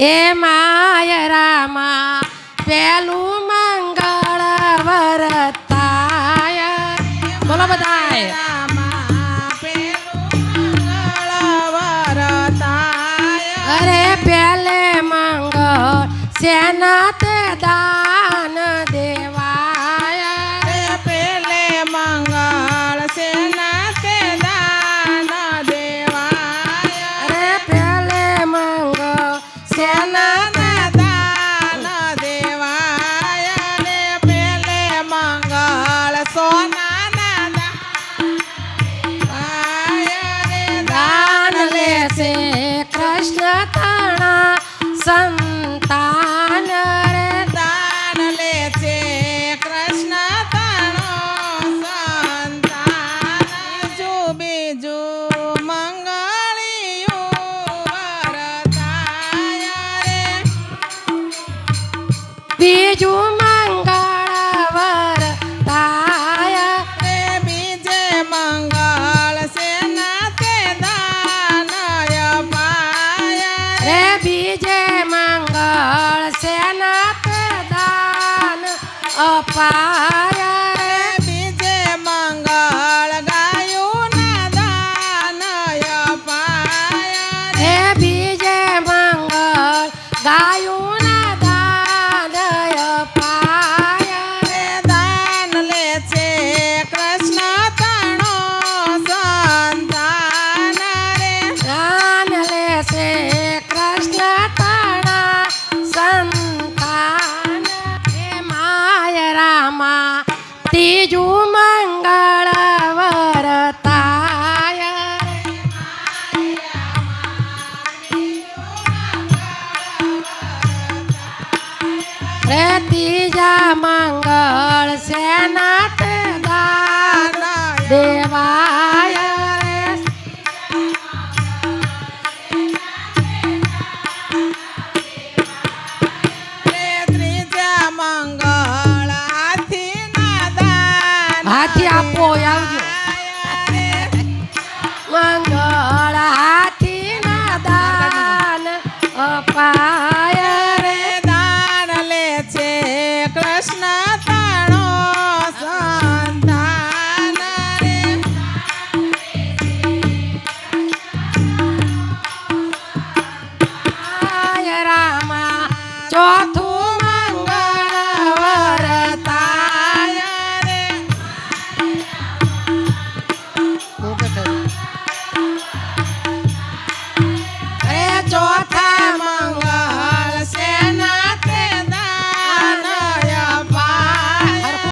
એ my Rama પેલું મંગળ વરતાય બોલો બધાય અરે પેલે મંગળ સેના તે દાન દેવાય રે પેલે મંગળ સેના તે દાન દેવાય અરે પેલે મંગળ સેના સેના દાન દેવાય રે પેલે મંગળ સોના દાન લેશે કૃષ્ણ તણા સંતાન રે દાન લે છે કૃષ્ણ તણો સંતાન બીજું મંગળિયું વરતાય રે બીજું મંગળ વરતાય રે બીજે મંગળ સેના તે દાન અપાય રે બીજે મંગળ સેના તે દાન અપાય રે બીજે મંગળ ગાયું ના દાન અપાય રે બીજે મંગળ ગાયું ના દાન અપાય રે દાન લે છે કૃષ્ણ તણો સંતાન રે દાન લેશે કૃષ્ણ તણા સંતાન હે માય રામા ત્રીજું મંગળ વરતાય રે ત્રીજા મંગળ સેના તે દાન દેવાય રે રે ત્રીજા મંગળ હાથી ના દાન હાથી આપો આવજો રે મંગળ હાથી ના દાન અપાય રે દાન લે છે કૃષ્ણ તણો સંતાન રે માય રામા ચોથું